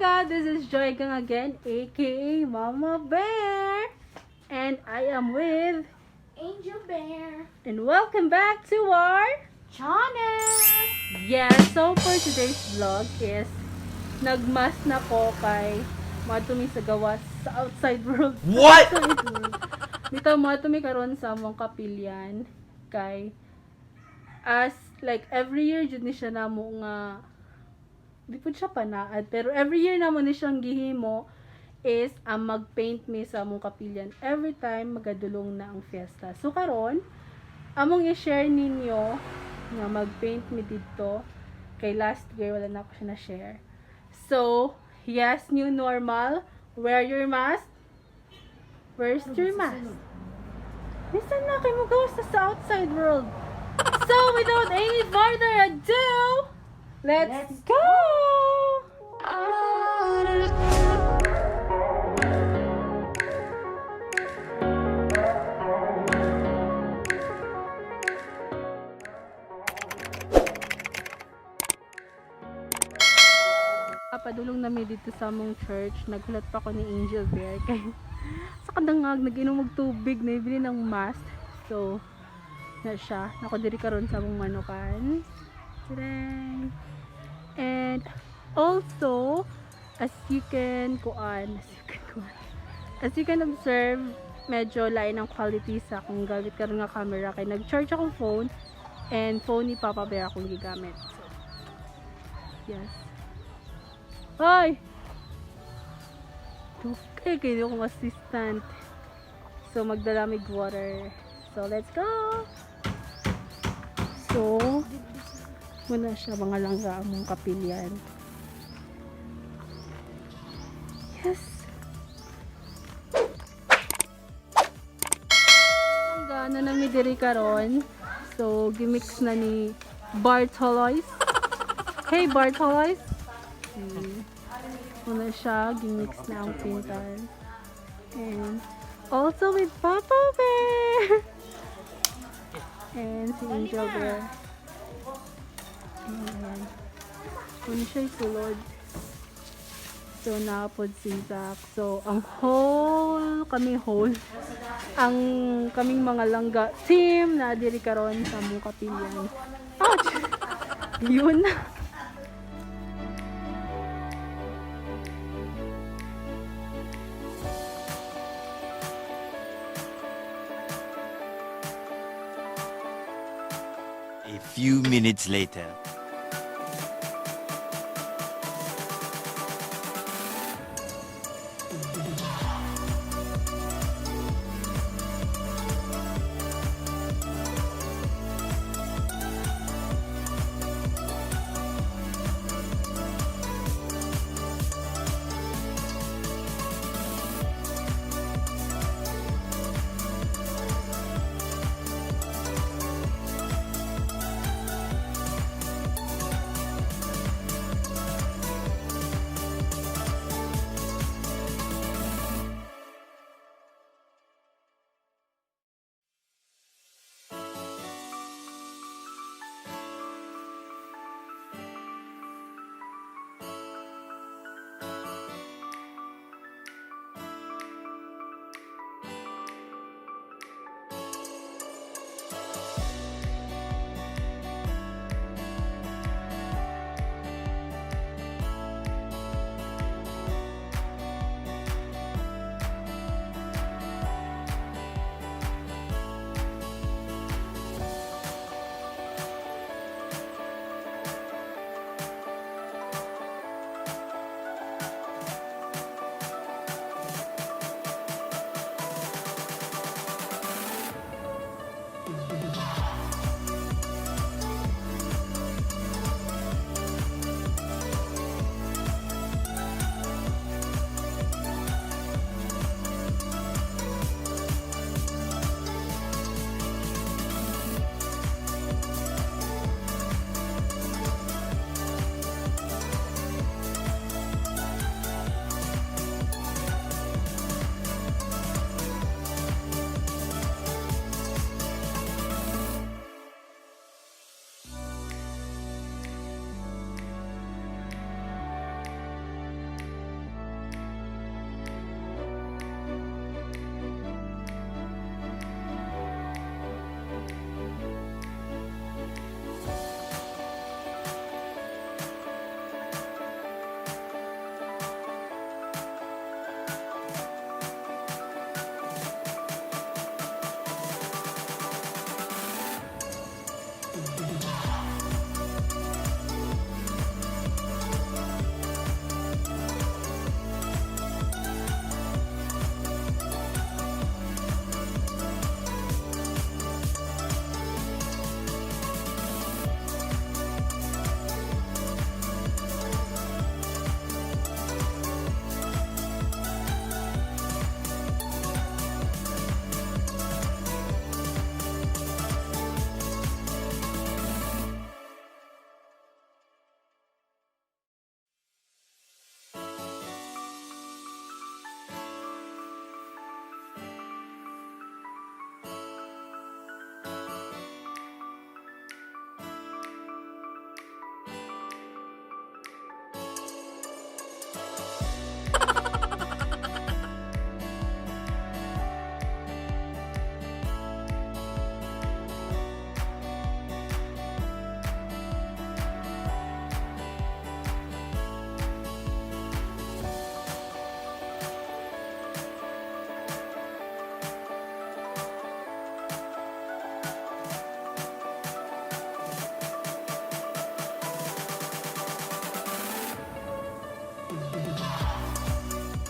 Langga. This is Joy Gang again, aka Mama Bear. And I am with Angel Bear. and welcome back to our Channel. yes, so for today's vlog is nagmas na ko kay matumi sa gawas sa outside world. What? Outside world. Dito matumi karon sa among kapilyan kay as like every year jud ni siya namo nga di po siya panaad pero every year namo ni siyang gihimo is ang magpaint mi sa among kapilyan every time magadulong na ang fiesta. So karon among i-share ninyo nga magpaint mi dito kay last year wala na ako siya na share. So, yes, new normal. Wear your mask. Where's your mask? Minsan na kayo mo gawas sa outside world. So, without any further ado, let's go! Padulong namin dito sa among church. Naghulat pa ako ni Angel Bear kay sa kadangag nag-inom og tubig na ibili ng mask. So na siya nako diri karon sa among manukan. Tadang! And also as you can observe, medyo lain ang quality sa akong gamit karon nga camera kay nag-charge akong phone and phone ni Papa Bear akong gigamit. So yes. Hoy! Okay, kayo akong assistant. So, magdalamig water. So, let's go! So, muna siya mga langga among kapilyan. Yes! Langga na nami diri karon. So, gimix na ni Bartolois. Hey, Bartolois! Muna siya, gimix na ang pintan. And also with Papa Bear! And si Angel Bear. Ayan. Muna siya isulod. So, naapod si Zach. So, ang kaming mga langga team na diri karon sa mong kapilyan. Ouch! Yun na. A few minutes later.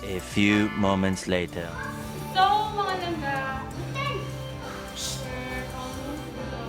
A few moments later. So, mga langga, we're almost done.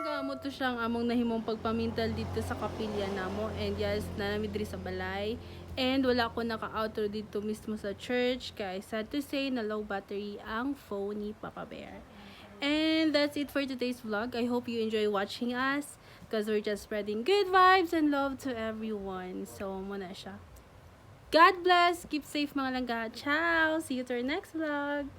Nagamo to siyang among nahimong pagpamintal dito sa kapilya namo, and yes, nanami diri sa balay, and wala ko naka-outro dito mismo sa church kay sad to say na low battery ang phone ni Papa Bear. And that's it for today's vlog. I hope you enjoy watching us because we're just spreading good vibes and love to everyone. So muna siya. God bless, keep safe mga langga. Ciao, see you to our next vlog.